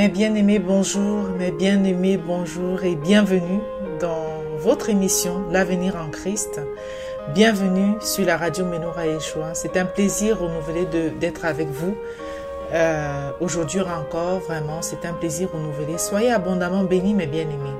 Mes bien-aimés, bonjour, mes bien-aimés, bonjour et bienvenue dans votre émission L'avenir en Christ. Bienvenue sur la radio Menorah Yeshua. C'est un plaisir renouvelé d'être avec vous. Aujourd'hui encore, vraiment, c'est un plaisir renouvelé. Soyez abondamment bénis, mes bien-aimés.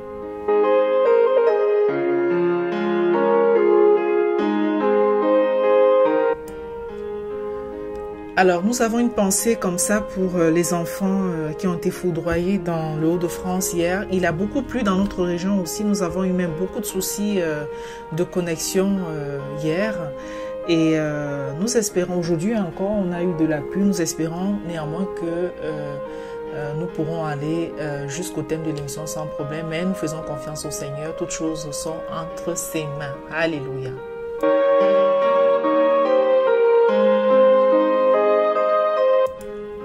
Alors, nous avons une pensée comme ça pour les enfants qui ont été foudroyés dans le Hauts-de-France hier. Il a beaucoup plu dans notre région aussi. Nous avons eu même beaucoup de soucis de connexion hier. Et nous espérons, aujourd'hui encore, on a eu de la pluie. Nous espérons néanmoins que nous pourrons aller jusqu'au thème de l'émission sans problème. Mais nous faisons confiance au Seigneur. Toutes choses sont entre ses mains. Alléluia.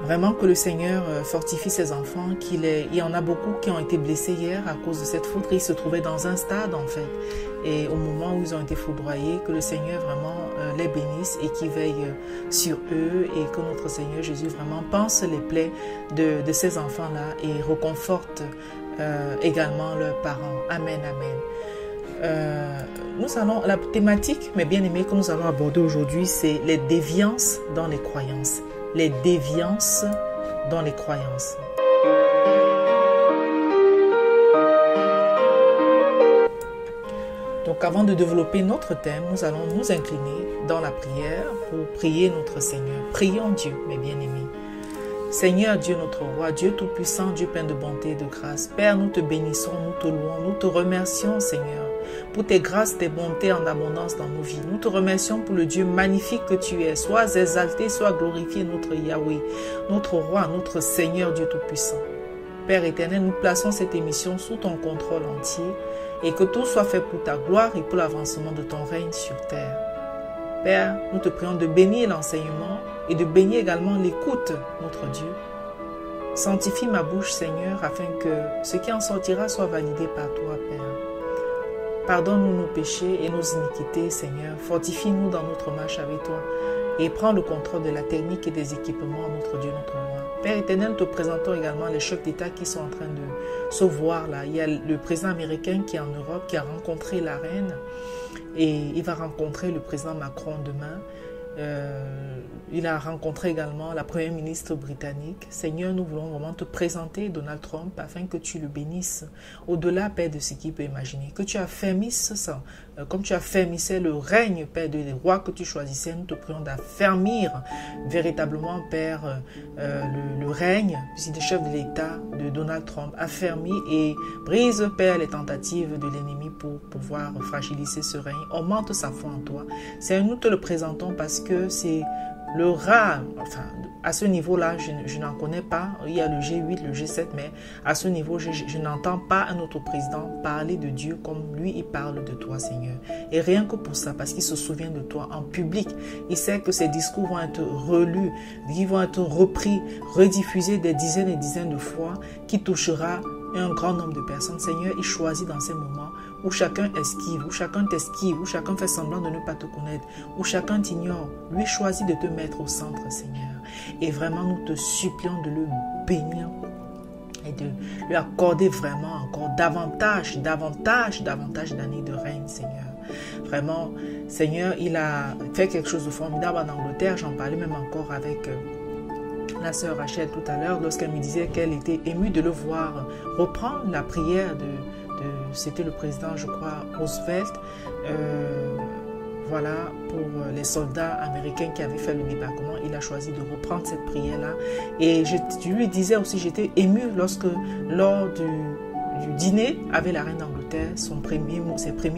Vraiment que le Seigneur fortifie ses enfants, il y en a beaucoup qui ont été blessés hier à cause de cette foudre. Ils se trouvaient dans un stade en fait. Et au moment où ils ont été foudroyés, que le Seigneur vraiment les bénisse et qu'il veille sur eux et que notre Seigneur Jésus vraiment pense les plaies de ces enfants-là et reconforte également leurs parents. Amen, amen. La thématique, mes bien-aimés, que nous allons aborder aujourd'hui, c'est les déviances dans les croyances. Les déviances dans les croyances. Donc avant de développer notre thème, nous allons nous incliner dans la prière pour prier notre Seigneur. Prions Dieu, mes bien-aimés. Seigneur Dieu notre roi, Dieu tout-puissant, Dieu plein de bonté et de grâce. Père, nous te bénissons, nous te louons, nous te remercions Seigneur pour tes grâces, tes bontés en abondance dans nos vies. Nous te remercions pour le Dieu magnifique que tu es. Sois exalté, sois glorifié notre Yahweh, notre roi, notre Seigneur Dieu tout-puissant. Père éternel, nous plaçons cette émission sous ton contrôle entier et que tout soit fait pour ta gloire et pour l'avancement de ton règne sur terre. Père, nous te prions de bénir l'enseignement et de bénir également l'écoute, notre Dieu. Sanctifie ma bouche, Seigneur, afin que ce qui en sortira soit validé par toi, Père. Pardonne-nous nos péchés et nos iniquités, Seigneur. Fortifie-nous dans notre marche avec toi et prends le contrôle de la technique et des équipements, notre Dieu, notre roi. Père éternel, nous te présentons également les chefs d'État qui sont en train de se voir là. Il y a le président américain qui est en Europe, qui a rencontré la reine et il va rencontrer le président Macron demain. Il a rencontré également la première ministre britannique. Seigneur, nous voulons vraiment te présenter Donald Trump afin que tu le bénisses au-delà, Père, de ce qu'il peut imaginer. Que tu affermisses ça, comme tu affermissais le règne, Père, des rois que tu choisissais. Nous te prions d'affermir véritablement, Père, le règne du chef de l'État de Donald Trump. Affermis et brise, Père, les tentatives de l'ennemi pour pouvoir fragiliser ce règne. Augmente sa foi en toi. Seigneur, nous te le présentons parce que c'est le rat, enfin, à ce niveau-là, je n'en connais pas. Il y a le G8, le G7, mais à ce niveau, je n'entends pas un autre président parler de Dieu comme lui, il parle de toi, Seigneur. Et rien que pour ça, parce qu'il se souvient de toi en public, il sait que ses discours vont être relus, ils vont être repris, rediffusés des dizaines et dizaines de fois, qui touchera un grand nombre de personnes. Seigneur, il choisit dans ces moments où chacun esquive, où chacun t'esquive, où chacun fait semblant de ne pas te connaître, où chacun t'ignore. Lui choisit de te mettre au centre, Seigneur. Et vraiment, nous te supplions de le bénir et de lui accorder vraiment encore davantage d'années de règne, Seigneur. Vraiment, Seigneur, il a fait quelque chose de formidable en Angleterre. J'en parlais même encore avec la sœur Rachel tout à l'heure, lorsqu'elle me disait qu'elle était émue de le voir reprendre la prière c'était le président, je crois, Roosevelt, voilà, pour les soldats américains qui avaient fait le débarquement. Il a choisi de reprendre cette prière-là. Et je lui disais aussi, j'étais émue lorsque, lors du dîner avec la reine d'Angleterre, ses premiers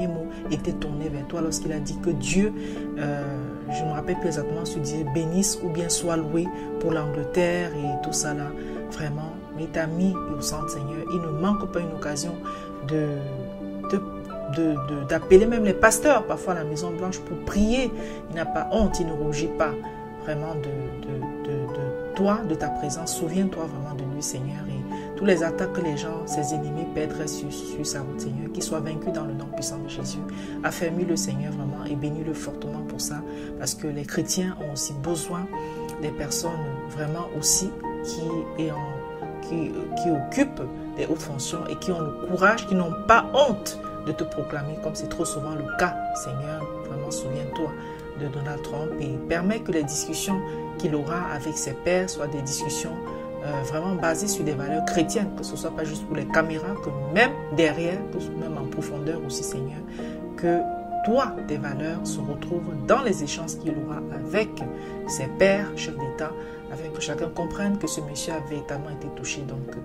mots étaient tournés vers toi lorsqu'il a dit que Dieu, je ne me rappelle plus exactement ce qu'il disait, bénisse ou bien soit loué pour l'Angleterre et tout ça là. Vraiment, mais t'a mis au centre, Seigneur. Il ne manque pas une occasion d'appeler même les pasteurs parfois à la Maison Blanche pour prier. Il n'a pas honte, il ne rougit pas vraiment de toi, de ta présence. Souviens-toi vraiment de lui, Seigneur, et tous les attaques que les gens, ses ennemis perdraient sur sa route, Seigneur, qu'il soit vaincu dans le nom puissant de Jésus. Affermis le Seigneur vraiment et bénis-le fortement pour ça, parce que les chrétiens ont aussi besoin des personnes vraiment aussi qui occupent des hautes fonctions et qui ont le courage, qui n'ont pas honte de te proclamer, comme c'est trop souvent le cas, Seigneur. Vraiment, souviens-toi de Donald Trump et permets que les discussions qu'il aura avec ses pairs soient des discussions vraiment basées sur des valeurs chrétiennes, que ce ne soit pas juste pour les caméras, que même derrière, que même en profondeur aussi, Seigneur, que toi, tes valeurs se retrouvent dans les échanges qu'il aura avec ses pairs, chefs d'État, afin que chacun comprenne que ce monsieur a véritablement été touché donc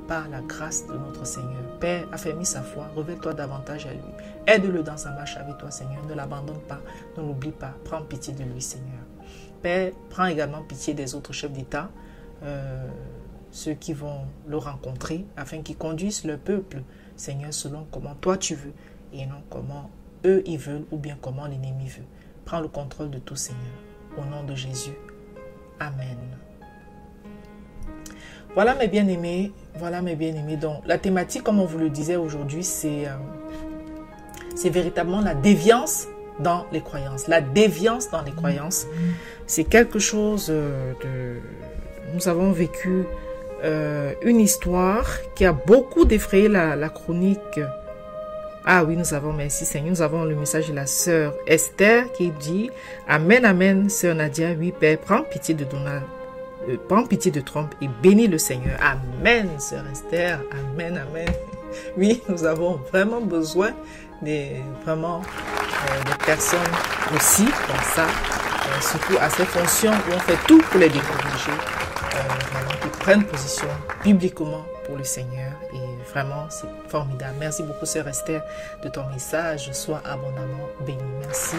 par la grâce de notre Seigneur. Père, affermis sa foi, révèle-toi davantage à lui. Aide-le dans sa marche avec toi, Seigneur. Ne l'abandonne pas, ne l'oublie pas. Prends pitié de lui, Seigneur. Père, prends également pitié des autres chefs d'État, ceux qui vont le rencontrer, afin qu'ils conduisent le peuple, Seigneur, selon comment toi tu veux, et non comment eux ils veulent, ou bien comment l'ennemi veut. Prends le contrôle de tout, Seigneur. Au nom de Jésus. Amen. Voilà mes bien-aimés, Donc, la thématique, comme on vous le disait aujourd'hui, c'est véritablement la déviance dans les croyances. La déviance dans les croyances, c'est quelque chose de... Nous avons vécu une histoire qui a beaucoup défrayé la chronique. Ah oui, merci Seigneur. Nous avons le message de la sœur Esther qui dit « Amen, amen, sœur Nadia, oui Père, prends pitié de Donald. Prends pitié de Trump et bénis le Seigneur. » Amen, sœur Esther. Amen, amen. Oui, nous avons vraiment besoin des personnes aussi comme ça, surtout à ces fonctions où on fait tout pour les décourager, qui prennent position bibliquement pour le Seigneur. Et vraiment, c'est formidable. Merci beaucoup, sœur Esther, de ton message. Sois abondamment béni. Merci.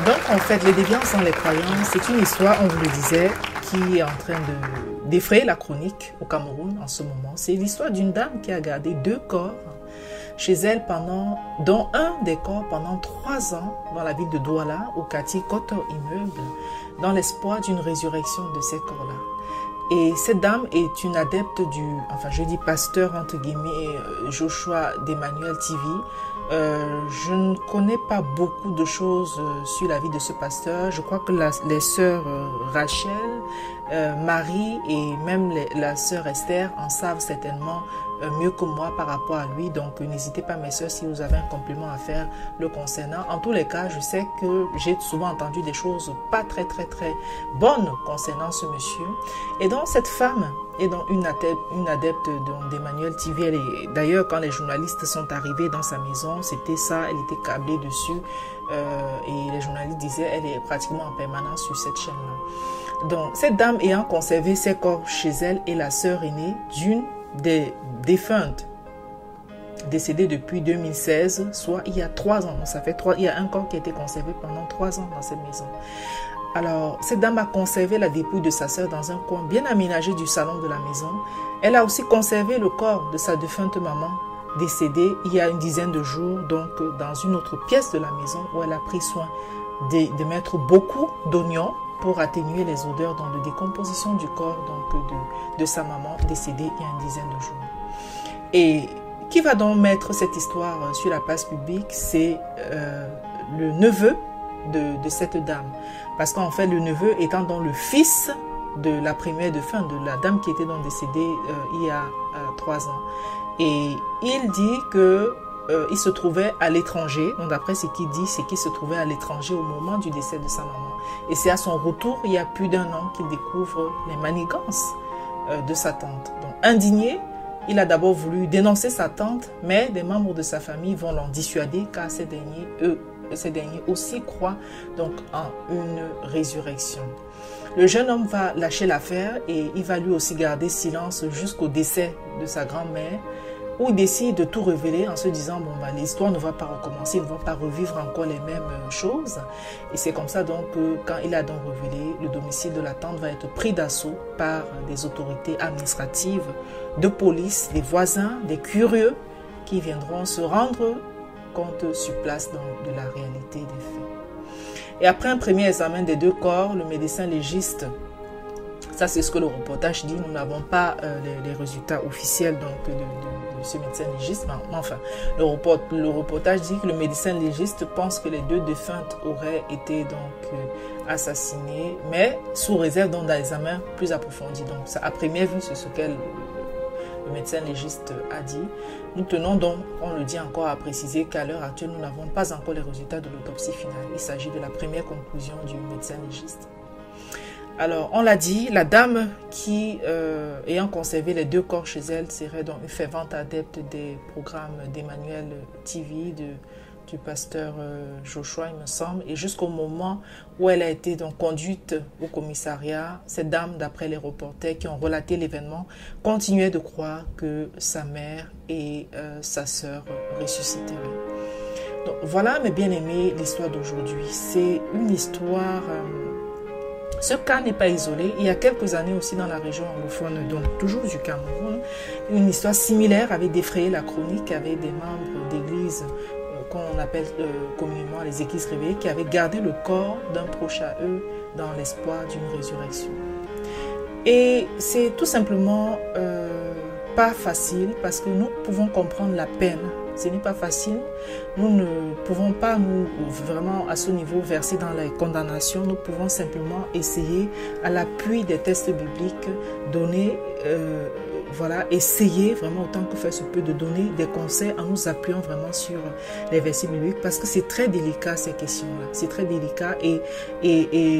Donc, en fait, les déviances dans les croyances, c'est une histoire, on vous le disait, qui est en train de défrayer la chronique au Cameroun en ce moment. C'est l'histoire d'une dame qui a gardé 2 corps chez elle dont un des corps pendant 3 ans dans la ville de Douala, au quartier Koto Immeuble, dans l'espoir d'une résurrection de ces corps-là. Et cette dame est une adepte pasteur entre guillemets, Joshua d'Emmanuel TV. Je ne connais pas beaucoup de choses sur la vie de ce pasteur. Je crois que les sœurs Rachel, Marie et même la sœur Esther en savent certainement mieux que moi par rapport à lui. Donc n'hésitez pas, mes sœurs, si vous avez un compliment à faire le concernant. En tous les cas, je sais que j'ai souvent entendu des choses pas très bonnes concernant ce monsieur. Et donc cette femme est donc une adepte d'Emmanuel TV. D'ailleurs, quand les journalistes sont arrivés dans sa maison, c'était ça, elle était câblée dessus. Et les journalistes disaient, elle est pratiquement en permanence sur cette chaîne-là. Donc cette dame ayant conservé ses corps chez elle est la sœur aînée d'une des défuntes décédée depuis 2016, soit il y a 3 ans. Il y a un corps qui a été conservé pendant 3 ans dans cette maison. Alors, cette dame a conservé la dépouille de sa sœur dans un coin bien aménagé du salon de la maison. Elle a aussi conservé le corps de sa défunte maman décédée il y a une dizaine de jours, donc dans une autre pièce de la maison où elle a pris soin de mettre beaucoup d'oignons pour atténuer les odeurs de décomposition du corps de sa maman décédée il y a une dizaine de jours. Et qui va donc mettre cette histoire sur la place publique? C'est le neveu de cette dame. Parce qu'en fait, le neveu étant donc le fils de la première de la dame qui était donc décédée il y a 3 ans. Et il dit que il se trouvait à l'étranger. Donc d'après ce qu'il dit, c'est qu'il se trouvait à l'étranger au moment du décès de sa maman. Et c'est à son retour, il y a plus d'1 an, qu'il découvre les manigances de sa tante. Donc indigné, il a d'abord voulu dénoncer sa tante, mais des membres de sa famille vont l'en dissuader car ces derniers aussi croient donc en une résurrection. Le jeune homme va lâcher l'affaire et il va lui aussi garder silence jusqu'au décès de sa grand-mère, où il décide de tout révéler en se disant l'histoire ne va pas recommencer, ils ne vont pas revivre encore les mêmes choses. Et c'est comme ça donc que quand il a donc révélé, le domicile de la tante va être pris d'assaut par des autorités administratives, de police, des voisins, des curieux qui viendront se rendre compte sur place de la réalité des faits. Et après un premier examen des 2 corps, le médecin légiste Ça, c'est ce que le reportage dit. Nous n'avons pas les résultats officiels donc, de ce médecin légiste. Mais enfin, le reportage dit que le médecin légiste pense que les 2 défuntes auraient été donc assassinées, mais sous réserve d'un examen plus approfondi. Donc, ça, à première vue, c'est ce que le médecin légiste a dit. Nous tenons donc, on le dit encore, à préciser qu'à l'heure actuelle, nous n'avons pas encore les résultats de l'autopsie finale. Il s'agit de la première conclusion du médecin légiste. Alors, on l'a dit, la dame qui, ayant conservé les 2 corps chez elle, serait donc une fervente adepte des programmes d'Emmanuel TV, du pasteur Joshua, il me semble. Et jusqu'au moment où elle a été donc conduite au commissariat, cette dame, d'après les reporters qui ont relaté l'événement, continuait de croire que sa mère et sa sœur ressusciteraient. Donc, voilà, mes bien-aimés, l'histoire d'aujourd'hui. C'est une histoire... Ce cas n'est pas isolé. Il y a quelques années aussi dans la région anglophone, donc toujours du Cameroun, une histoire similaire avait défrayé la chronique avec des membres d'église qu'on appelle communément les églises réveillées qui avaient gardé le corps d'un proche à eux dans l'espoir d'une résurrection. Et c'est tout simplement pas facile parce que nous pouvons comprendre la peine. Ce n'est pas facile. Nous ne pouvons pas nous vraiment à ce niveau verser dans la condamnation. Nous pouvons simplement essayer à l'appui des textes bibliques, donner, essayer vraiment autant que faire se peut de donner des conseils en nous appuyant vraiment sur les versets bibliques parce que c'est très délicat ces questions-là. C'est très délicat et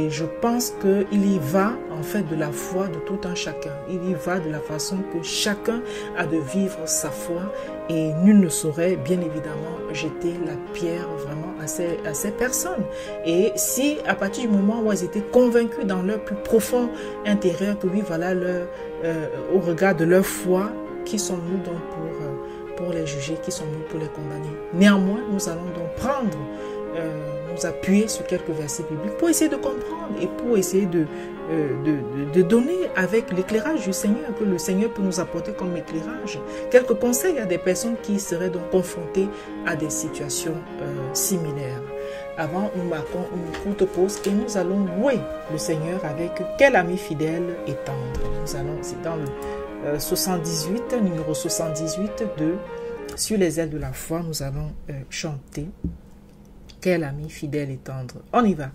je pense qu'il y va en fait de la foi de tout un chacun. Il y va de la façon que chacun a de vivre sa foi et nul ne saurait bien évidemment jeter la pierre vraiment à ces personnes. Et si à partir du moment où elles étaient convaincues dans leur plus profond intérieur que oui, voilà, au regard de leur foi, qui sommes-nous donc pour les juger, qui sommes-nous pour les condamner? Néanmoins, nous allons donc prendre, nous appuyer sur quelques versets bibliques pour essayer de comprendre et pour essayer de donner avec l'éclairage du Seigneur, que le Seigneur peut nous apporter comme éclairage, quelques conseils à des personnes qui seraient donc confrontées à des situations similaires. Avant, nous marquons une courte pause et nous allons louer le Seigneur avec Quel ami fidèle et tendre. Nous allons, c'est dans le 78, numéro 78 de Sur les ailes de la foi, nous allons chanter Quel ami fidèle et tendre. On y va.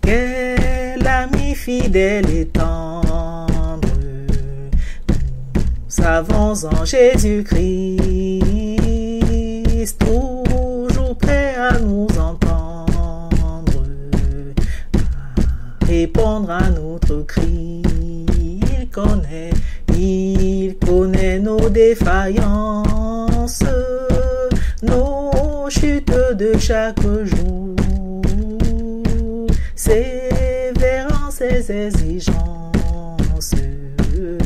Quel ami fidèle et tendre, nous savons en Jésus-Christ, toujours prêt à nous entendre, à répondre à notre cri. Il connaît nos défaillances, nos chutes de chaque jour. Sévérant ses exigences, il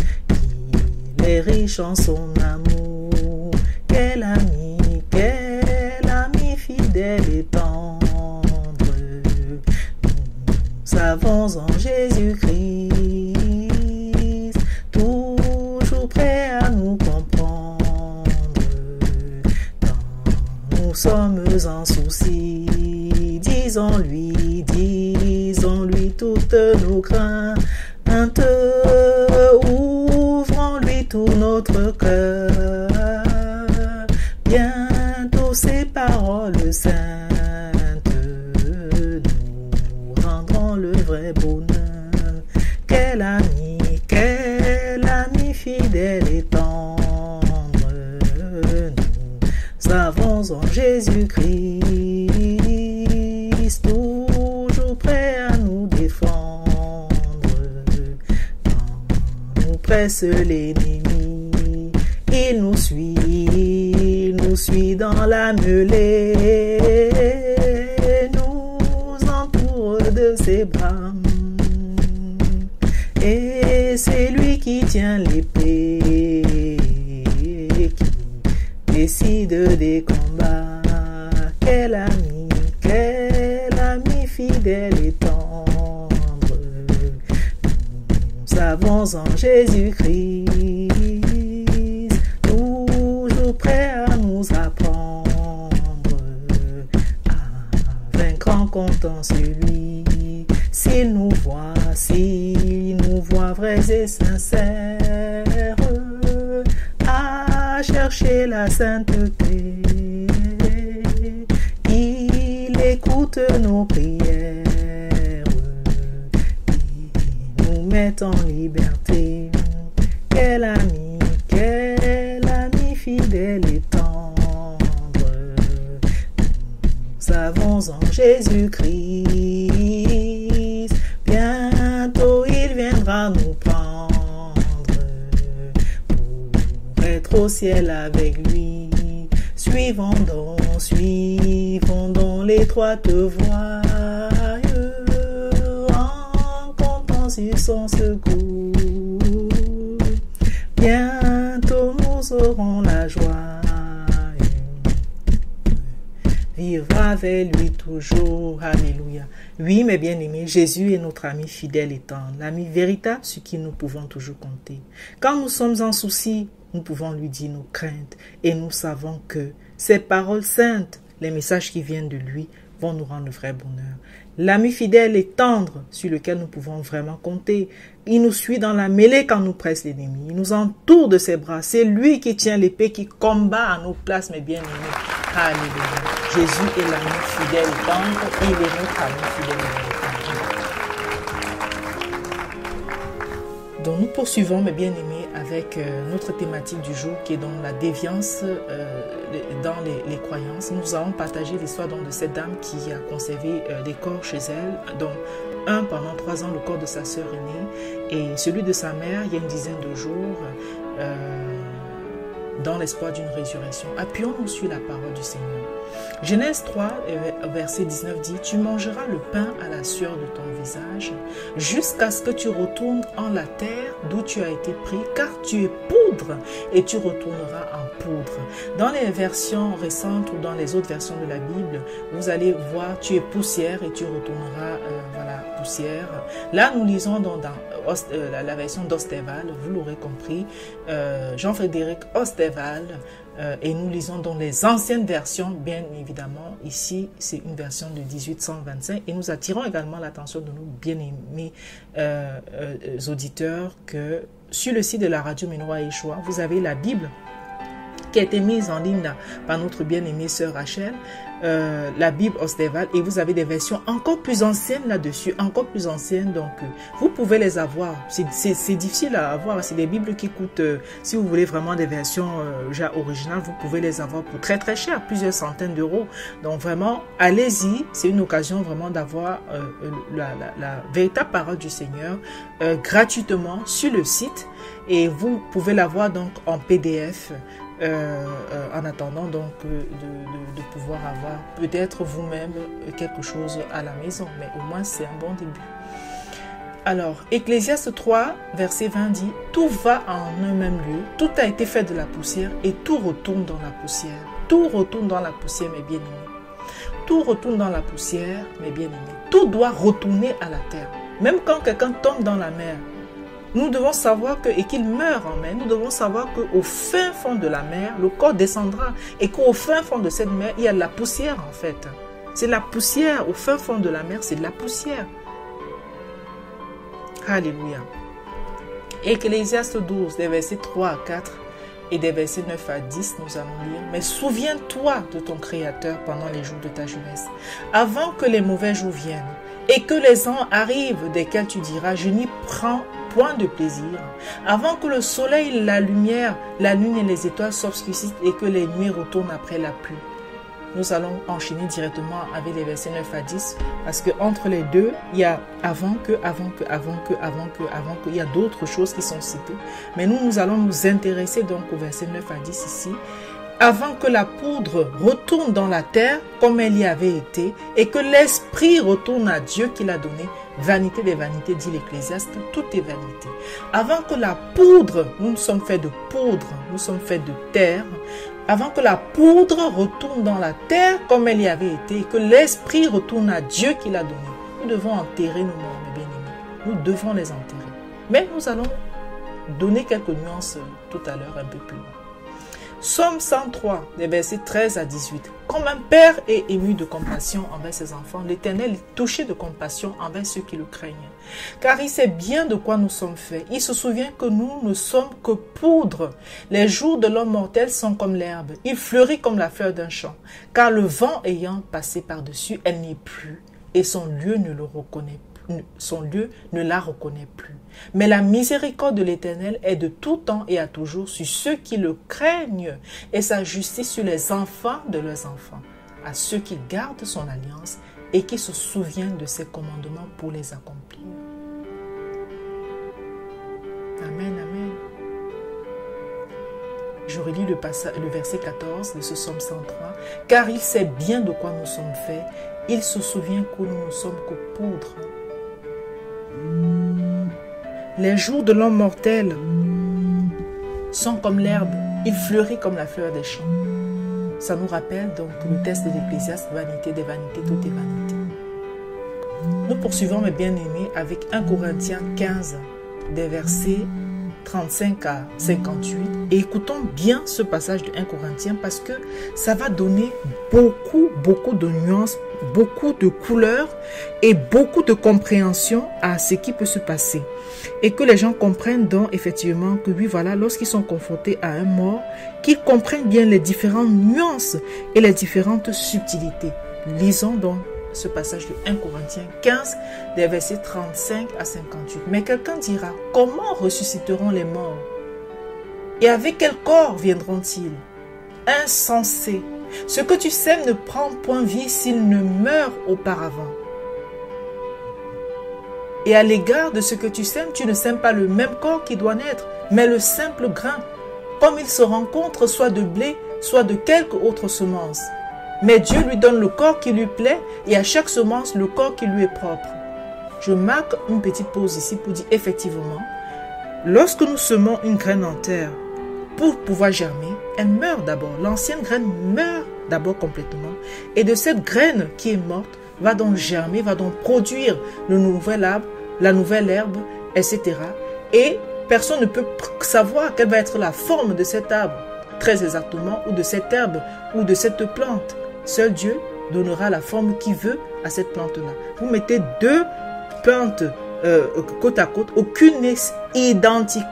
est riche en son amour. Quel ami fidèle et tendre, nous savons en Jésus-Christ, toujours prêt à nous comprendre, quand nous sommes en souci. Disons-lui toutes nos craintes, ouvrons-lui tout notre cœur. Bientôt ces paroles saintes nous rendront le vrai bonheur. Quel ami fidèle et tendre, nous avons en Jésus-Christ, toujours prêt à nous défendre quand nous presse l'ennemi. Il nous suit dans la mêlée, nous entoure de ses bras, et c'est lui qui tient l'épée, qui décide des combats. Quel ami fidèle et tendre, nous avons en Jésus-Christ, toujours prêt à nous apprendre à vaincre en comptant sur lui. S'il nous voit foi vraie et sincère à chercher la sainteté. Il écoute nos prières, il nous met en liberté. Quel ami fidèle et tendre, nous avons en Jésus-Christ. Bientôt il viendra nous prendre pour être au ciel avec lui. Suivons donc l'étroite voie en comptant sur son secours. Bientôt nous aurons la joie, vivre avec lui toujours. Alléluia. Oui, mes bien-aimés, Jésus est notre ami fidèle et tendre, l'ami véritable sur qui nous pouvons toujours compter. Quand nous sommes en souci, nous pouvons lui dire nos craintes et nous savons que ces paroles saintes, les messages qui viennent de lui, vont nous rendre le vrai bonheur. L'ami fidèle et tendre sur lequel nous pouvons vraiment compter. Il nous suit dans la mêlée quand nous presse l'ennemi. Il nous entoure de ses bras. C'est lui qui tient l'épée, qui combat à nos places, mes bien-aimés. Alléluia. Jésus est l'ami fidèle et tendre. Il est notre ami fidèle et tendre. Donc nous poursuivons, mes bien-aimés, avec notre thématique du jour qui est dans la déviance dans les croyances. Nous allons partager l'histoire de cette dame qui a conservé des corps chez elle, dont un pendant 3 ans, le corps de sa sœur aînée, et celui de sa mère il y a une dizaine de jours, dans l'espoir d'une résurrection. Appuyons-nous sur la parole du Seigneur. Genèse 3, verset 19 dit: Tu mangeras le pain à la sueur de ton visage, jusqu'à ce que tu retournes en la terre d'où tu as été pris, car tu es poudre et tu retourneras en poudre. Dans les versions récentes ou dans les autres versions de la Bible, vous allez voir: tu es poussière et tu retourneras poussière. Là, nous lisons dans la version d'Osterval, vous l'aurez compris, Jean-Frédéric Osterval, et nous lisons dans les anciennes versions, bien évidemment. Ici, c'est une version de 1825, et nous attirons également l'attention de nos bien-aimés auditeurs que sur le site de la radio Menoa Yeshua, vous avez la Bible qui a été mise en ligne par notre bien-aimée sœur Rachel, la Bible Osterval, et vous avez des versions encore plus anciennes là-dessus, encore plus anciennes, donc vous pouvez les avoir. C'est difficile à avoir, c'est des Bibles qui coûtent, si vous voulez vraiment des versions originales, vous pouvez les avoir pour très très cher, plusieurs centaines d'euros. Donc vraiment, allez-y, c'est une occasion vraiment d'avoir la véritable parole du Seigneur gratuitement sur le site, et vous pouvez l'avoir donc en PDF. En attendant donc de pouvoir avoir peut-être vous-même quelque chose à la maison, mais au moins c'est un bon début. Alors, Ecclésiaste 3, verset 20 dit: Tout va en un même lieu, tout a été fait de la poussière et tout retourne dans la poussière. Tout retourne dans la poussière, mes bien-aimés. Tout retourne dans la poussière, mes bien-aimés. Tout doit retourner à la terre. Même quand quelqu'un tombe dans la mer, nous devons savoir et qu'il meurt en mer, nous devons savoir qu'au fin fond de la mer, le corps descendra, et qu'au fin fond de cette mer, il y a de la poussière en fait. C'est la poussière, au fin fond de la mer, c'est de la poussière. Alléluia. Ecclésiaste 12, des versets 3 à 4 et des versets 9 à 10, nous allons lire: Mais souviens-toi de ton Créateur pendant les jours de ta jeunesse, avant que les mauvais jours viennent, et que les ans arrivent desquels tu diras: Je n'y prends point de plaisir, avant que le soleil, la lumière, la lune et les étoiles s'obscurcissent et que les nuits retournent après la pluie. Nous allons enchaîner directement avec les versets 9 à 10, parce que entre les deux, il y a avant que, il y a d'autres choses qui sont citées. Mais nous allons nous intéresser donc au verset 9 à 10 ici. Avant que la poudre retourne dans la terre comme elle y avait été, et que l'esprit retourne à Dieu qui l'a donné. Vanité des vanités, dit l'Ecclésiaste, tout est vanité. Avant que la poudre, nous sommes faits de poudre, nous sommes faits de terre, avant que la poudre retourne dans la terre comme elle y avait été, et que l'esprit retourne à Dieu qui l'a donné. Nous devons enterrer nos morts, mes bien-aimés. Nous devons les enterrer. Mais nous allons donner quelques nuances tout à l'heure, un peu plus loin. Psaume 103, des versets 13 à 18. Comme un père est ému de compassion envers ses enfants, l'Éternel est touché de compassion envers ceux qui le craignent. Car il sait bien de quoi nous sommes faits. Il se souvient que nous ne sommes que poudre. Les jours de l'homme mortel sont comme l'herbe. Il fleurit comme la fleur d'un champ. Car le vent ayant passé par-dessus, elle n'est plus. Et son lieu ne le reconnaît plus. Son lieu ne la reconnaît plus. Mais la miséricorde de l'Éternel est de tout temps et à toujours sur ceux qui le craignent, et sa justice sur les enfants de leurs enfants, à ceux qui gardent son alliance et qui se souviennent de ses commandements pour les accomplir. Amen, amen. Je relis le verset 14 de ce psaume 103. « Car il sait bien de quoi nous sommes faits, il se souvient que nous ne sommes que poudre. » Les jours de l'homme mortel sont comme l'herbe, il fleurit comme la fleur des champs. Ça nous rappelle donc le texte de l'Ecclésiaste, vanité des vanités, tout est vanité. Nous poursuivons, mes bien-aimés, avec 1 Corinthiens 15, des versets 35 à 58. Et écoutons bien ce passage de 1 Corinthiens parce que ça va donner beaucoup de nuances, beaucoup de couleurs et beaucoup de compréhension à ce qui peut se passer. Et que les gens comprennent donc effectivement que oui, voilà, lorsqu'ils sont confrontés à un mort, qu'ils comprennent bien les différentes nuances et les différentes subtilités. Lisons donc ce passage de 1 Corinthiens 15, des versets 35 à 58. Mais quelqu'un dira, comment ressusciteront les morts? Et avec quel corps viendront-ils? Insensé! Ce que tu sèmes ne prend point vie s'il ne meurt auparavant. Et à l'égard de ce que tu sèmes, tu ne sèmes pas le même corps qui doit naître, mais le simple grain, comme il se rencontre soit de blé, soit de quelque autre semence. Mais Dieu lui donne le corps qui lui plaît et à chaque semence le corps qui lui est propre. Je marque une petite pause ici pour dire effectivement, lorsque nous semons une graine en terre, pour pouvoir germer, elle meurt d'abord. L'ancienne graine meurt d'abord complètement. Et de cette graine qui est morte, va donc germer, va donc produire le nouvel arbre, la nouvelle herbe, etc. Et personne ne peut savoir quelle va être la forme de cet arbre, très exactement, ou de cette herbe, ou de cette plante. Seul Dieu donnera la forme qu'il veut à cette plante-là. Vous mettez deux plantes côte à côte, aucune n'est identique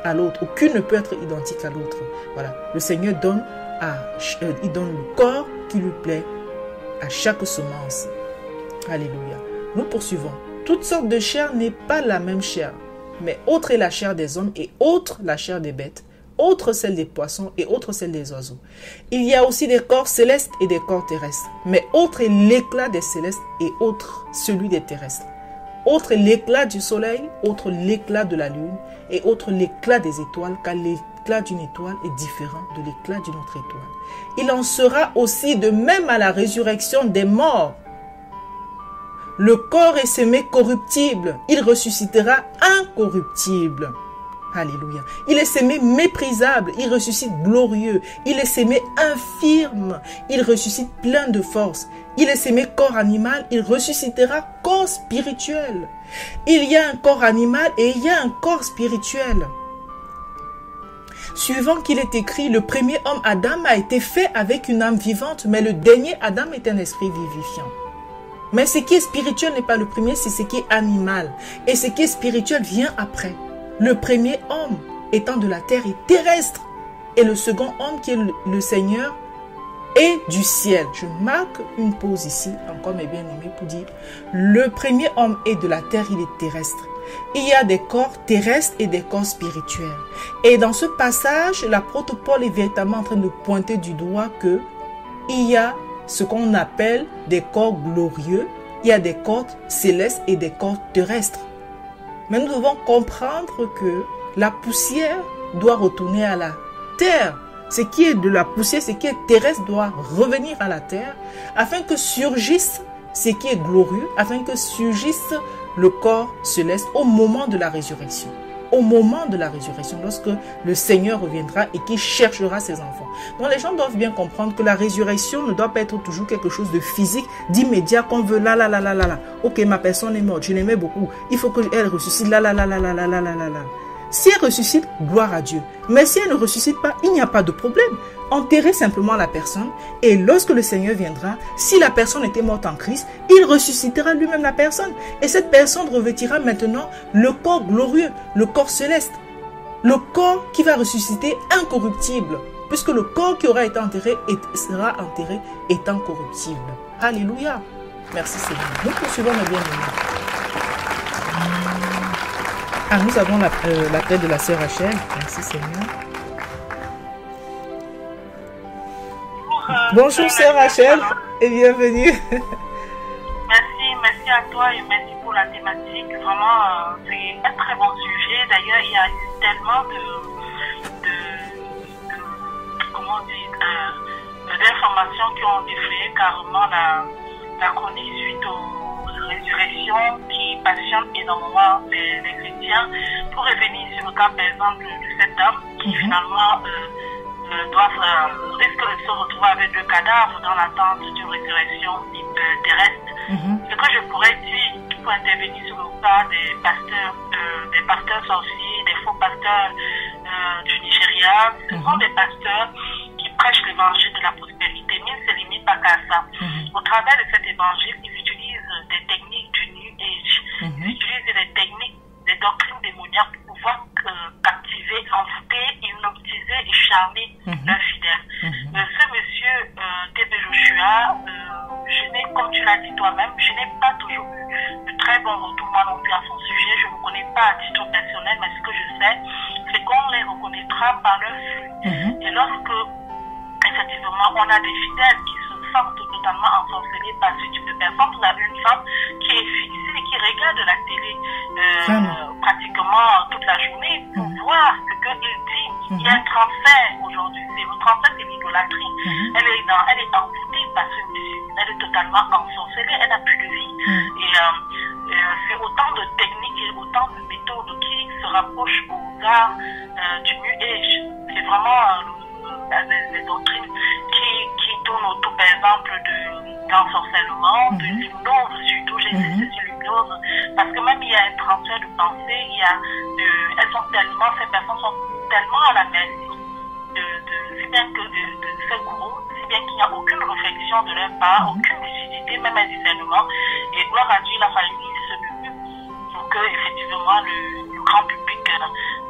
à l'autre. Aucune ne peut être identique à l'autre. Voilà. Le Seigneur donne, il donne le corps qui lui plaît à chaque semence. Alléluia. Nous poursuivons. Toute sorte de chair n'est pas la même chair, mais autre est la chair des hommes et autre la chair des bêtes, autre celle des poissons et autre celle des oiseaux. Il y a aussi des corps célestes et des corps terrestres, mais autre est l'éclat des célestes et autre celui des terrestres. Autre est l'éclat du soleil, autre l'éclat de la lune et autre l'éclat des étoiles, car l'éclat d'une étoile est différent de l'éclat d'une autre étoile. Il en sera aussi de même à la résurrection des morts. Le corps est semé corruptible, il ressuscitera incorruptible. Alléluia. Il est semé méprisable, il ressuscite glorieux. Il est semé infirme, il ressuscite plein de force. Il est semé corps animal, il ressuscitera corps spirituel. Il y a un corps animal et il y a un corps spirituel. Suivant qu'il est écrit, le premier homme Adam a été fait avec une âme vivante, mais le dernier Adam est un esprit vivifiant. Mais ce qui est spirituel n'est pas le premier, c'est ce qui est animal. Et ce qui est spirituel vient après. Le premier homme étant de la terre est terrestre. Et le second homme qui est le Seigneur est du ciel. Je marque une pause ici, encore mes bien-aimés, pour dire le premier homme est de la terre, il est terrestre. Il y a des corps terrestres et des corps spirituels. Et dans ce passage, l'apôtre Paul est véritablement en train de pointer du doigt que il y a ce qu'on appelle des corps glorieux, il y a des corps célestes et des corps terrestres. Mais nous devons comprendre que la poussière doit retourner à la terre. Ce qui est de la poussière, ce qui est terrestre doit revenir à la terre afin que surgisse ce qui est glorieux, afin que surgisse le corps céleste au moment de la résurrection. Au moment de la résurrection, lorsque le Seigneur reviendra et qu'il cherchera ses enfants. Donc les gens doivent bien comprendre que la résurrection ne doit pas être toujours quelque chose de physique, d'immédiat qu'on veut là. Ok, ma personne est morte, je l'aimais beaucoup. Il faut qu'elle ressuscite là. Si elle ressuscite, gloire à Dieu. Mais si elle ne ressuscite pas, il n'y a pas de problème. Enterrez simplement la personne et lorsque le Seigneur viendra, si la personne était morte en Christ, il ressuscitera lui-même la personne. Et cette personne revêtira maintenant le corps glorieux, le corps céleste. Le corps qui va ressusciter incorruptible. Puisque le corps qui aura été enterré sera enterré étant corruptible. Alléluia. Merci Seigneur. Nous poursuivons mes bien-aimés. Ah, nous avons l'appel de la sœur Rachel. Merci Seigneur. Bonjour sœur Rachel et bienvenue. Merci à toi et merci pour la thématique. Vraiment, c'est un très bon sujet. D'ailleurs, il y a eu tellement d'informations qui ont défrayé carrément la chronique suite aux résurrections qui passionnent énormément les chrétiens. Pour revenir sur le cas, par exemple, de cette dame qui finalement risque de se retrouver avec 2 cadavres dans l'attente d'une résurrection terrestre. Ce que je pourrais dire pour intervenir sur le cas des pasteurs sorciers, des faux pasteurs du Nigeria, ce sont des pasteurs qui prêchent l'évangile de la prospérité, mais ils ne se limitent pas qu'à ça. Au travers de cet évangile, ils utilisent des techniques du New Age, ils utilisent des techniques, des doctrines démoniaques pour pouvoir captiver, envoûter, hypnotiser et charmer leurs fidèles. Ce monsieur, T.B. Joshua, comme tu l'as dit toi-même, je n'ai pas toujours eu de très bons retours moi non plus à son sujet. Je ne me connais pas à titre personnel, mais ce que je sais, c'est qu'on les reconnaîtra par leur flux. Et lorsque, effectivement, on a des fidèles qui se sentent totalement ensorcelés par ce type de personnes, vous avez une femme qui est fixée, qui regarde la télé pratiquement toute la journée pour voir ce qu'il dit. Il y a un transfert aujourd'hui, le transfert c'est l'idolâtrie. Elle est envoûtée par ce monsieur, elle est totalement ensorcelée, elle n'a plus de vie. Et c'est autant de techniques et autant de méthodes qui se rapprochent aux arts du New Age. C'est vraiment des doctrines qui tournent autour, par exemple, d'ensorcellement, de l'hypnose, surtout j'ai insisté sur l'hypnose, parce que même il y a un transfert de pensée, ces personnes sont tellement à la merci si bien que de ces gourous, si bien qu'il n'y a aucune réflexion de leur part, aucune lucidité, même un discernement, et gloire à Dieu, il a fallu ce but pour que, effectivement, le grand public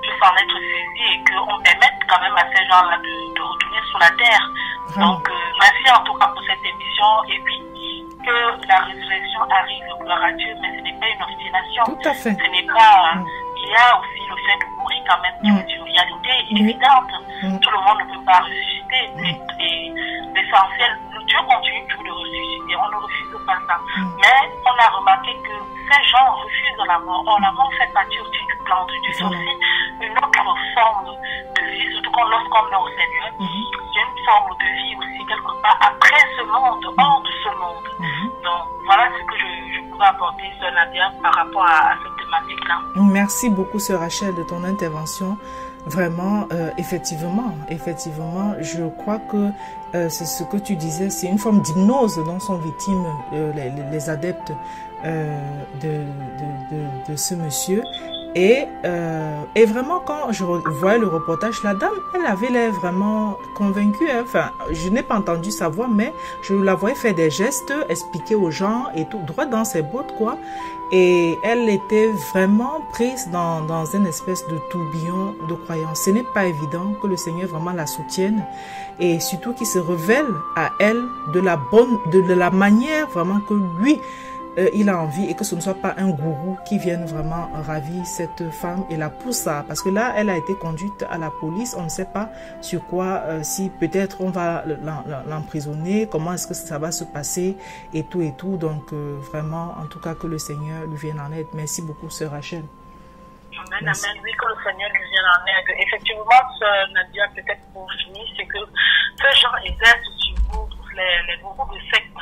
puisse en être saisi et qu'on permette quand même à ces gens-là de retourner sur la terre. Donc, merci en tout cas pour cette émission et puis que la résurrection arrive, gloire à Dieu, mais ce n'est pas une obstination. Tout à fait. Ce n'est pas... il y a aussi le fait de mourir quand même, qui est une réalité évidente. Tout le monde ne peut pas ressusciter. Et l'essentiel, Dieu continue toujours de ressusciter. On ne refuse pas ça. Mais on a remarqué que ces gens refusent la mort. Or, la mort fait partie aussi du plan de Dieu. C'est aussi une autre forme de vie, surtout lorsqu'on est au Seigneur. C'est une forme de vie aussi, quelque part, après ce monde, hors de ce monde. Donc, voilà ce que je pouvais apporter, Sœur Nadia, par rapport à cette thématique-là. Merci beaucoup, Sœur Rachel, de ton intervention. Vraiment, effectivement, je crois que c'est ce que tu disais, c'est une forme d'hypnose dont sont victimes les adeptes de ce monsieur. Et vraiment, quand je voyais le reportage, la dame, elle avait l'air vraiment convaincue. Hein. Enfin, je n'ai pas entendu sa voix, mais je la voyais faire des gestes, expliquer aux gens et tout, droit dans ses bottes, quoi. Et elle était vraiment prise dans une espèce de tourbillon de croyance. Ce n'est pas évident que le Seigneur vraiment la soutienne et surtout qu'il se révèle à elle de la manière vraiment que lui, il a envie et que ce ne soit pas un gourou qui vienne vraiment ravir cette femme et la pousse à... Parce que là, elle a été conduite à la police. On ne sait pas sur quoi, si peut-être on va l'emprisonner, comment est-ce que ça va se passer et tout et tout. Donc, vraiment, en tout cas, que le Seigneur lui vienne en aide. Merci beaucoup, Sœur Rachel. Amen, amen. Oui, que le Seigneur lui vienne en aide. Effectivement, Nadia, peut-être pour finir, c'est que ces gens exercent sur vous, les gourous de secte,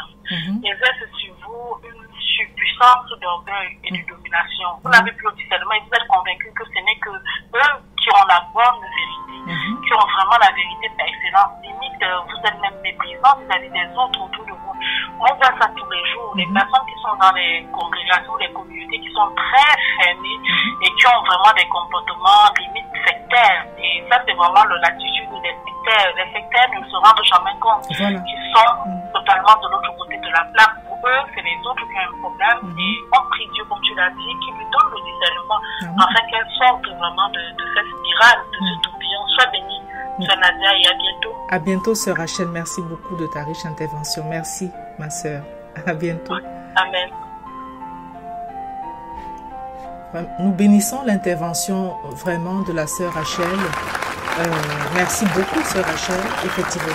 exercent sur vous une surpuissance d'orgueil et de domination. Vous n'avez plus le discernement et vous êtes convaincu que ce n'est que eux qui ont la bonne vérité, qui ont vraiment la vérité par excellence. Limite, vous êtes même méprisant vis-à-vis des autres autour de vous. On voit ça tous les jours. Les personnes qui sont dans les congrégations, les communautés qui sont très fermées et qui ont vraiment des comportements limite sectaires. Et ça, c'est vraiment l'attitude des sectaires. Les sectaires ne se rendent jamais compte qu'ils sont totalement de l'autre côté de la plaque. Pour eux, c'est les autres qui ont un problème. Et on prie Dieu, comme tu l'as dit, qui lui donne le discernement afin qu'elle sorte vraiment de cette spirale, de ce tourbillon. Sois bénie, Sœur Nadia, et à bientôt. À bientôt, Sœur Rachel. Merci beaucoup de ta riche intervention. Merci, ma sœur. À bientôt. Amen. Nous bénissons l'intervention vraiment de la sœur Rachel. Merci beaucoup, sœur Rachel. Effectivement,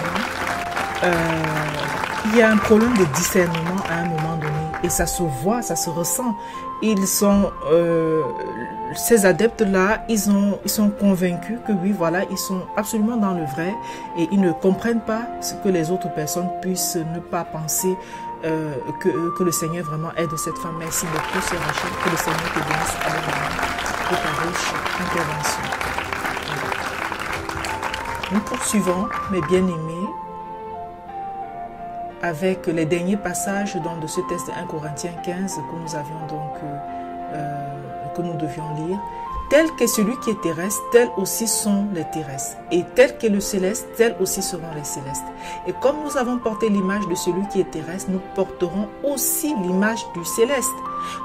il y a un problème de discernement à un moment donné et ça se voit, ça se ressent. Ils sont, ces adeptes-là, ils sont convaincus que oui, voilà, ils sont absolument dans le vrai et ils ne comprennent pas ce que les autres personnes puissent ne pas penser. Que le Seigneur vraiment aide cette femme. Merci beaucoup, sœur Rachel. Que le Seigneur te bénisse pour ta riche intervention. Nous poursuivons, mes bien-aimés, avec les derniers passages de ce texte de 1 Corinthiens 15 que nous avions donc, que nous devions lire. Tel qu'est celui qui est terrestre, tels aussi sont les terrestres. Et tel qu'est le céleste, tels aussi seront les célestes. Et comme nous avons porté l'image de celui qui est terrestre, nous porterons aussi l'image du céleste.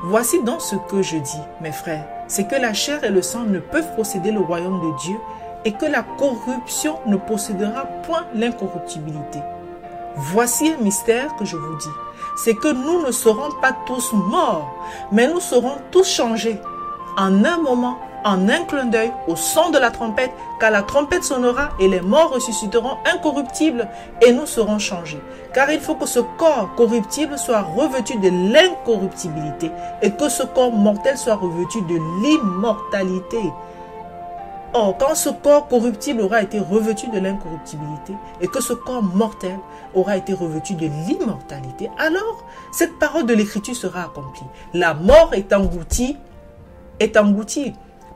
Voici donc ce que je dis, mes frères, c'est que la chair et le sang ne peuvent posséder le royaume de Dieu et que la corruption ne possédera point l'incorruptibilité. Voici un mystère que je vous dis, c'est que nous ne serons pas tous morts, mais nous serons tous changés. En un moment, en un clin d'œil, au son de la trompette, car la trompette sonnera et les morts ressusciteront incorruptibles et nous serons changés. Car il faut que ce corps corruptible soit revêtu de l'incorruptibilité et que ce corps mortel soit revêtu de l'immortalité. Or, quand ce corps corruptible aura été revêtu de l'incorruptibilité et que ce corps mortel aura été revêtu de l'immortalité, alors cette parole de l'Écriture sera accomplie. La mort est engloutie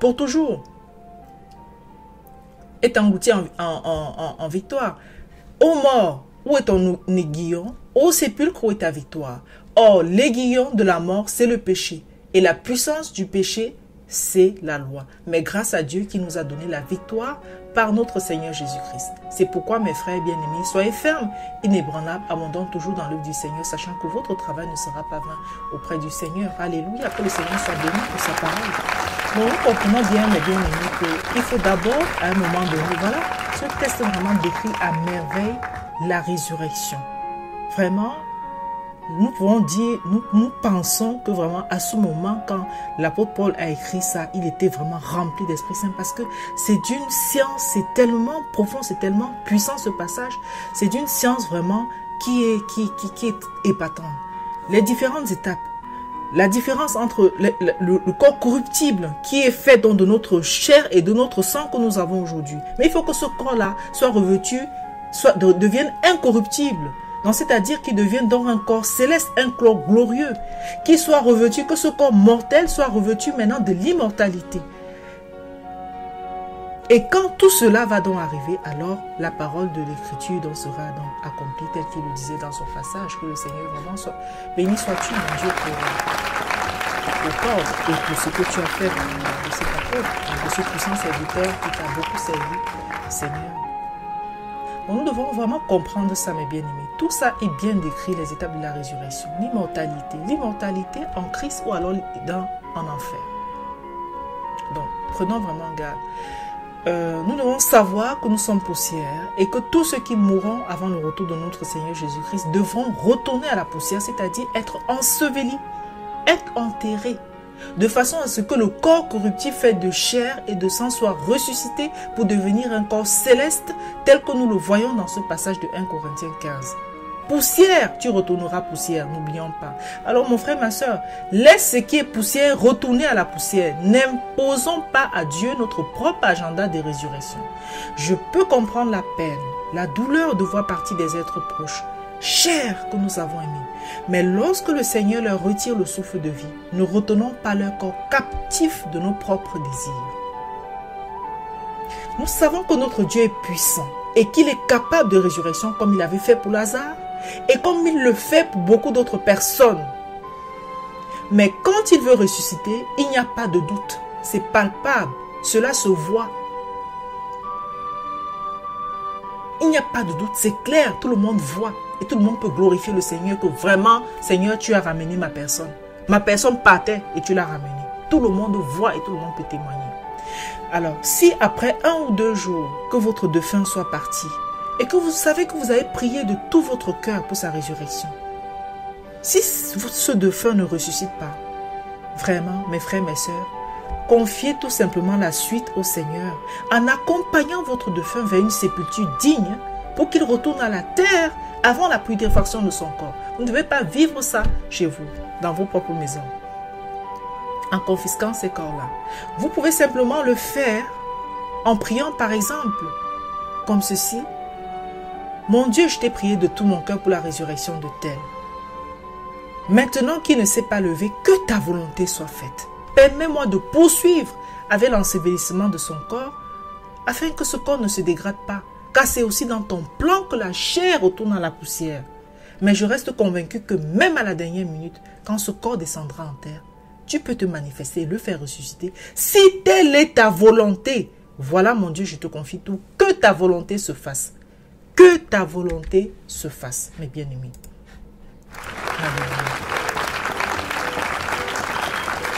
pour toujours, est englouti en victoire. Ô mort, où est ton aiguillon? Ô sépulcre, où est ta victoire? Or, l'aiguillon de la mort, c'est le péché, et la puissance du péché, c'est la loi. Mais grâce à Dieu qui nous a donné la victoire par notre Seigneur Jésus-Christ. C'est pourquoi, mes frères bien-aimés, soyez fermes, inébranlables, abondants toujours dans l'œuvre du Seigneur, sachant que votre travail ne sera pas vain auprès du Seigneur. Alléluia, que le Seigneur soit béni pour sa parole. Donc, nous comprenons bien, mes bien-aimés, qu'il faut d'abord, à un moment donné, voilà, ce texte vraiment décrit à merveille la résurrection. Vraiment, nous pouvons dire, nous pensons que vraiment à ce moment, quand l'apôtre Paul a écrit ça, il était vraiment rempli d'Esprit Saint parce que c'est d'une science, c'est tellement profond, c'est tellement puissant ce passage, c'est d'une science vraiment qui est épatante. Les différentes étapes, la différence entre le corps corruptible qui est fait donc de notre chair et de notre sang que nous avons aujourd'hui. Mais il faut que ce corps-là soit revêtu, devienne incorruptible. Donc, c'est-à-dire qu'il devienne donc un corps céleste, un corps glorieux, qui soit revêtu, que ce corps mortel soit revêtu maintenant de l'immortalité. Et quand tout cela va donc arriver, alors la parole de l'Écriture donc sera donc accomplie, tel qu'il le disait dans son passage, que le Seigneur vraiment soit béni sois-tu, mon Dieu, pour corps et pour ce que tu as fait de cet apôtre, de ce puissant serviteur qui t'a beaucoup servi, Seigneur. Nous devons vraiment comprendre ça, mes bien-aimés. Tout ça est bien décrit, les étapes de la résurrection. L'immortalité en Christ ou alors en enfer. Donc, prenons vraiment garde. Nous devons savoir que nous sommes poussière et que tous ceux qui mourront avant le retour de notre Seigneur Jésus-Christ devront retourner à la poussière, c'est-à-dire être ensevelis, être enterrés, de façon à ce que le corps corruptif fait de chair et de sang soit ressuscité pour devenir un corps céleste tel que nous le voyons dans ce passage de 1 Corinthiens 15. Poussière, tu retourneras poussière, n'oublions pas. Alors mon frère, ma soeur, laisse ce qui est poussière retourner à la poussière. N'imposons pas à Dieu notre propre agenda de résurrection. Je peux comprendre la peine, la douleur de voir partir des êtres proches, chers que nous avons aimés. Mais lorsque le Seigneur leur retire le souffle de vie, ne retenons pas leur corps captif de nos propres désirs. Nous savons que notre Dieu est puissant et qu'il est capable de résurrection comme il avait fait pour Lazare. Et comme il le fait pour beaucoup d'autres personnes. Mais quand il veut ressusciter, il n'y a pas de doute. C'est palpable. Cela se voit. Il n'y a pas de doute. C'est clair. Tout le monde voit. Et tout le monde peut glorifier le Seigneur que vraiment, Seigneur, tu as ramené ma personne. Ma personne partait et tu l'as ramenée. Tout le monde voit et tout le monde peut témoigner. Alors, si après 1 ou 2 jours que votre défunt soit parti et que vous savez que vous avez prié de tout votre cœur pour sa résurrection, si ce défunt ne ressuscite pas, vraiment, mes frères, mes sœurs, confiez tout simplement la suite au Seigneur en accompagnant votre défunt vers une sépulture digne pour qu'il retourne à la terre avant la putréfaction de son corps. Vous ne devez pas vivre ça chez vous, dans vos propres maisons, en confisquant ces corps-là. Vous pouvez simplement le faire en priant par exemple, comme ceci. Mon Dieu, je t'ai prié de tout mon cœur pour la résurrection de tel. Maintenant qu'il ne s'est pas levé, que ta volonté soit faite. Permets-moi de poursuivre avec l'ensevelissement de son corps, afin que ce corps ne se dégrade pas, car c'est aussi dans ton plan que la chair retourne à la poussière. Mais je reste convaincu que même à la dernière minute, quand ce corps descendra en terre, tu peux te manifester et le faire ressusciter. Si telle est ta volonté, voilà mon Dieu, je te confie tout, que ta volonté se fasse. Que ta volonté se fasse, mes bien-aimés.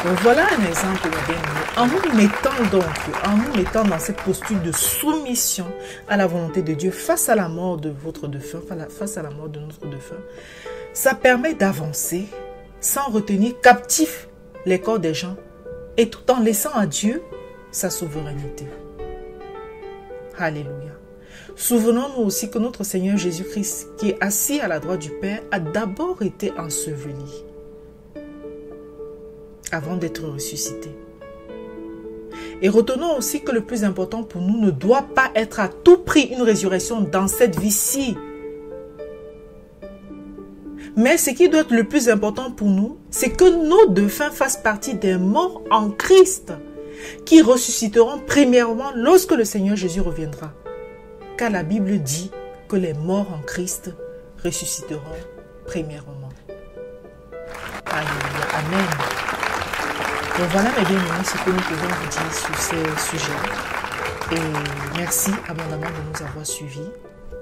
Donc voilà un exemple, mes bien-aimés. En nous mettant dans cette posture de soumission à la volonté de Dieu face à la mort de votre défunt, face à la mort de notre défunt, ça permet d'avancer sans retenir captif les corps des gens et tout en laissant à Dieu sa souveraineté. Alléluia. Souvenons-nous aussi que notre Seigneur Jésus-Christ, qui est assis à la droite du Père, a d'abord été enseveli avant d'être ressuscité. Et retenons aussi que le plus important pour nous ne doit pas être à tout prix une résurrection dans cette vie-ci. Mais ce qui doit être le plus important pour nous, c'est que nos défunts fassent partie des morts en Christ, qui ressusciteront premièrement lorsque le Seigneur Jésus reviendra. Car la Bible dit que les morts en Christ ressusciteront premièrement. Alléluia. Amen. Donc voilà mes bien-aimés ce que nous pouvons vous dire sur ces sujets. Et merci abondamment de nous avoir suivis.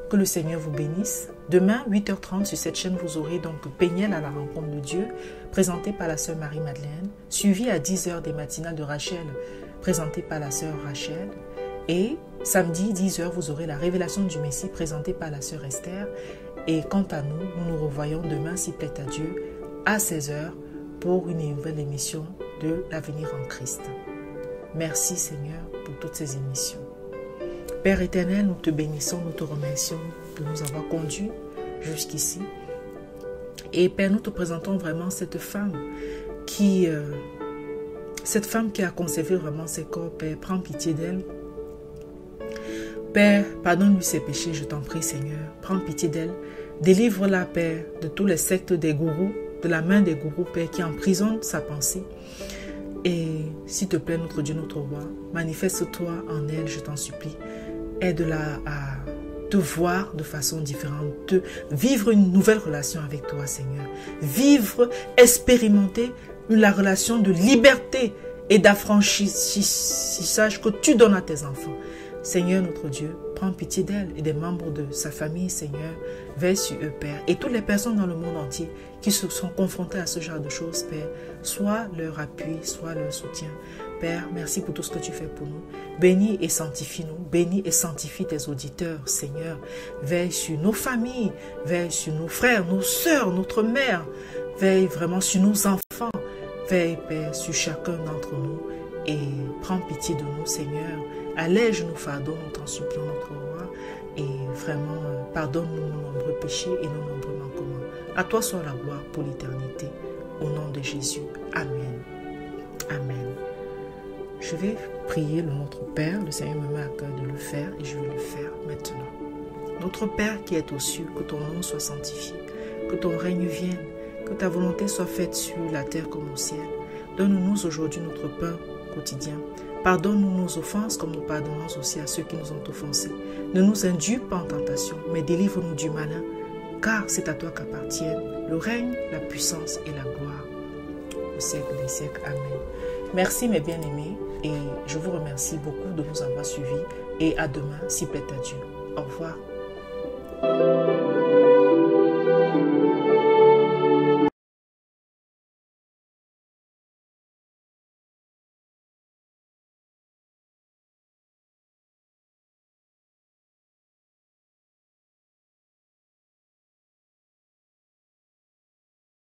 Que le Seigneur vous bénisse. Demain, 8h30 sur cette chaîne, vous aurez donc Péniel à la rencontre de Dieu, présenté par la sœur Marie-Madeleine, suivi à 10h des matinales de Rachel, présenté par la sœur Rachel. Et samedi, 10h, vous aurez la révélation du Messie, présentée par la sœur Esther. Et quant à nous, nous nous revoyons demain, s'il plaît à Dieu, à 16h, pour une nouvelle émission de l'Avenir en Christ. Merci Seigneur pour toutes ces émissions. Père éternel, nous te bénissons, nous te remercions de nous avoir conduits jusqu'ici. Et Père, nous te présentons vraiment cette femme qui a conservé vraiment ses corps. Père, prends pitié d'elle. Père, pardonne-lui ses péchés, je t'en prie Seigneur. Prends pitié d'elle. Délivre-la, Père, de tous les sectes des gourous, de la main des gourous, Père, qui emprisonnent sa pensée. Et s'il te plaît, notre Dieu, notre roi, manifeste-toi en elle, je t'en supplie. Aide-la à te voir de façon différente, de vivre une nouvelle relation avec toi, Seigneur. Vivre, expérimenter la relation de liberté et d'affranchissage que tu donnes à tes enfants. Seigneur, notre Dieu, prends pitié d'elle et des membres de sa famille, Seigneur. Veille sur eux, Père. Et toutes les personnes dans le monde entier qui se sont confrontées à ce genre de choses, Père, sois leur appui, sois leur soutien. Père, merci pour tout ce que tu fais pour nous. Bénis et sanctifie-nous. Bénis et sanctifie tes auditeurs, Seigneur. Veille sur nos familles, veille sur nos frères, nos sœurs, notre mère. Veille vraiment sur nos enfants. Veille, Père, sur chacun d'entre nous. Et prends pitié de nous, Seigneur. Allège nos fardeaux, nous t'en supplions, notre roi. Et vraiment, pardonne-nous nos nombreux péchés et nos nombreux manquements. À toi soit la gloire pour l'éternité. Au nom de Jésus. Amen. Amen. Je vais prier le Notre Père. Le Seigneur me met à cœur de le faire et je vais le faire maintenant. Notre Père qui est aux cieux, que ton nom soit sanctifié, que ton règne vienne, que ta volonté soit faite sur la terre comme au ciel. Donne-nous aujourd'hui notre pain quotidien. Pardonne-nous nos offenses comme nous pardonnons aussi à ceux qui nous ont offensés. Ne nous induis pas en tentation, mais délivre-nous du malin. car c'est à toi qu'appartiennent le règne, la puissance et la gloire au siècle des siècles. Amen. Merci mes bien-aimés et je vous remercie beaucoup de nous avoir suivis et à demain, si plaît à Dieu. Au revoir.